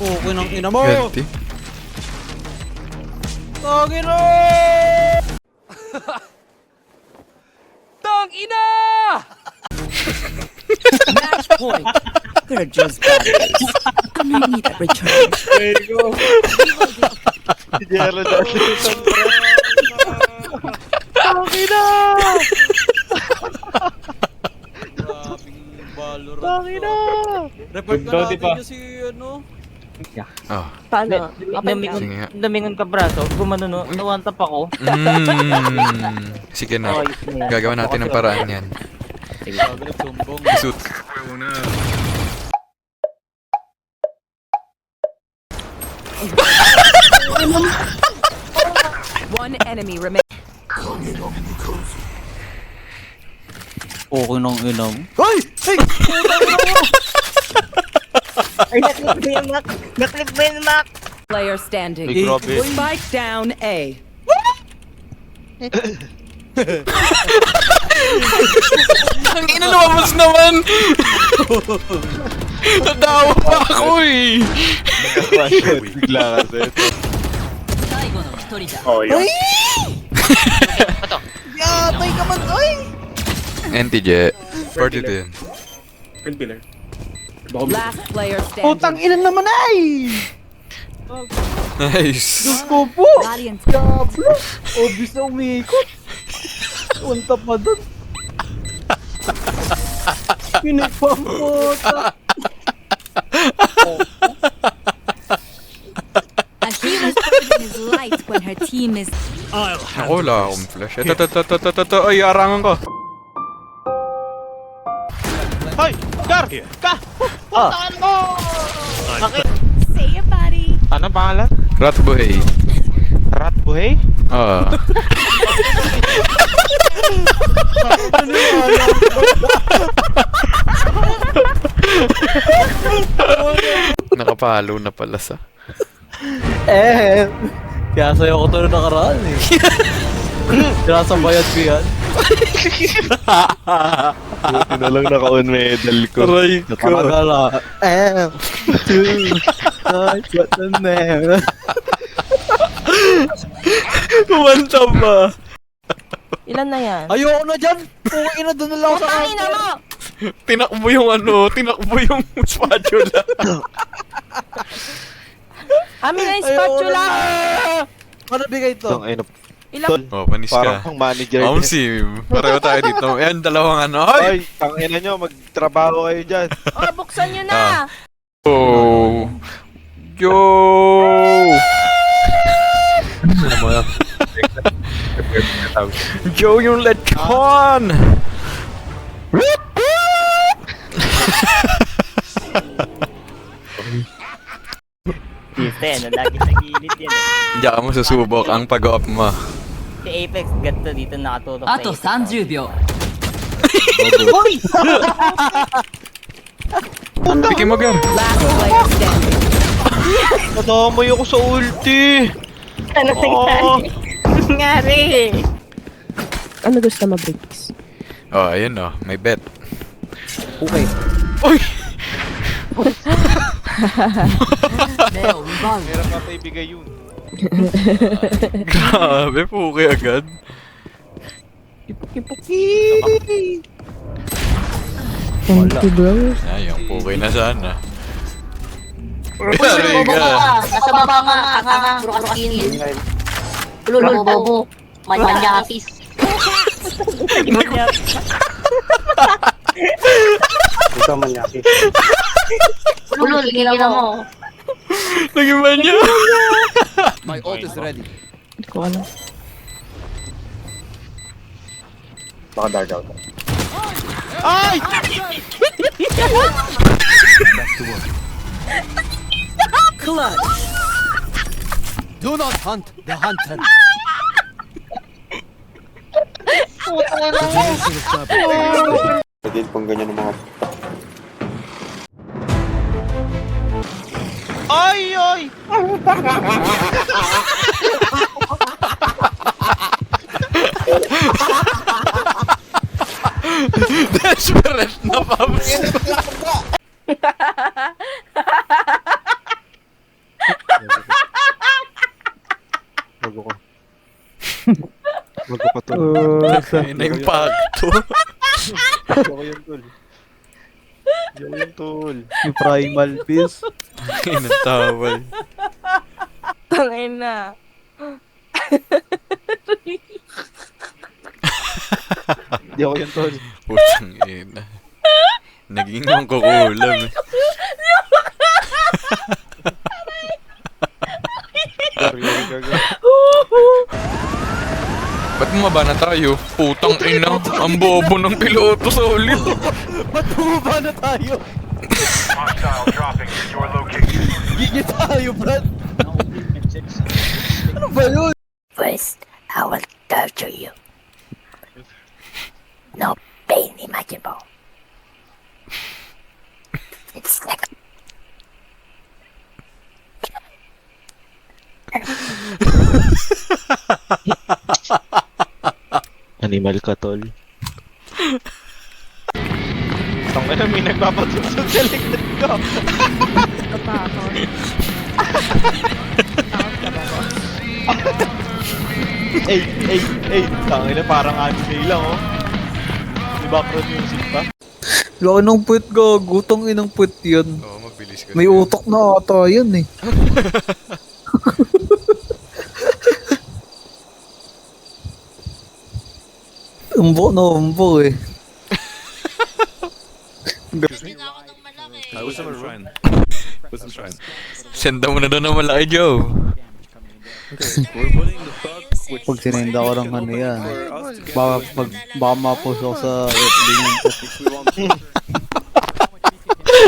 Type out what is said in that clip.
Okay ng ina mo! Ganti. Tangin na! Tang ina! Match point. They're just batteries. I need a return. There you go! Si Jero dati. Tangin na! Grabing Valorant. Tangin na! Report ka natin yung si ano? Oh. Paano? Sige nga. Damingon ka braso, gumano no, nawantap ako. Sige na. Gagawa natin ng paraan yan. Sabi ng sumbong. Isut. One enemy remains. Okay ng ina mo. Hoy! Hey! Ay, naklip mo yung Mac! Naklip mo yung Mac! Player standing. Ay, grabe. Spike down A. Ang ina lumabas naman! Nadawa pa ako eh! Bigla kasi ito. Oh, yun. Yatay ka man, oy! NTJ. Party din. Last player standing. Putang ina naman ay! Nice! Diyos ko po! Valiant. Diablo! Obvious na umiikot! Unta pa dun! Pinagpaputa! A hero's burden is light when her team is Ako, wala akong flash. Ito. Ay, arangan ko. Hoy! Gar! Ka! Puntaan mo! say your body. Ano pangalan? Ratbuhay. Rat Buhay? Ah. Nakapalo na pala sa. Kaya sa'yo ko ito na nakaraan eh. Sinasabayad ko yan. Buti na lang naka-on medal ko. Aray ko. Nakakala. What the name? Kumanta ba? Ilan na yan? Ayoko na dyan! Okay na doon na lang ako sa Putangin mo! Tinakbo yung tinakbo yung spatula. Amin na yung spatula! Ano bigay ito? Itong ayun. Ilang? Oh, panis Parang ka. pang manager. Sim. Pareho tayo dito. Ayan, dalawang ano. Ay! Hoy! Tangina nyo, magtrabaho kayo dyan. Oh, buksan nyo na! Oh! Yo! Ano mo yan? Joe yung lechon! Dito lagi sa gilid yan. Diyan mo susubok ang pag-up mo. Si Apex, ganito dito nakatulog A to 30秒. Pikin mo, Gar. Last player standing. Nadamay ako sa ulti. Ano nangyari? Ano gusto mo, Briggs? Oh, ayun oh. May bet. Okay. Uy! Neo, rebound. Meron ka pa ibigay yun. Grabe, puki agad. Thank you, bro. Ay, yung puki na sana. Yari ka. Nasa baba nga, kaka, puro ka skin. Lulu, bobo. Manyasis. Ito man yaki. Lulu, ginawa mo. Naging ba niya? My ult is ready. Hindi ko alam. Baka dark out. Ay! Clutch. Do not hunt the hunter. Pwede pang ganyan ng mga... Ay! Ay! Desperate na, Pabs. Ay, na-impacto. Joke yun, tol. Joke yun, tol. Yung primal piece. Ay, natawal. Tangin na. Joke yun, tol. Putang ina. Naging yung kukulam eh. Gar. Ba't bumaba na tayo? Putang ina. Ang bobo ng piloto sa ulit. Ba't bumaba na tayo? Gigi tayo, Brad. Ano ba yun? First, I will torture you. No pain imaginable. It's like Animal ka, tol. Tangin na, may nagpapatunsod sa likod ko. Hey, tangin na, parang anime lang, oh. Di background music pa? Laki ng puwet gago. Tang inang puwet yun. Oo, mabilis ka. May utok na ata yun eh. Umbo na umbo eh. Senda mo na doon ng malaki, Joe. Pag sinenda ko ng ano yan. Baka mapost ako sa FB yung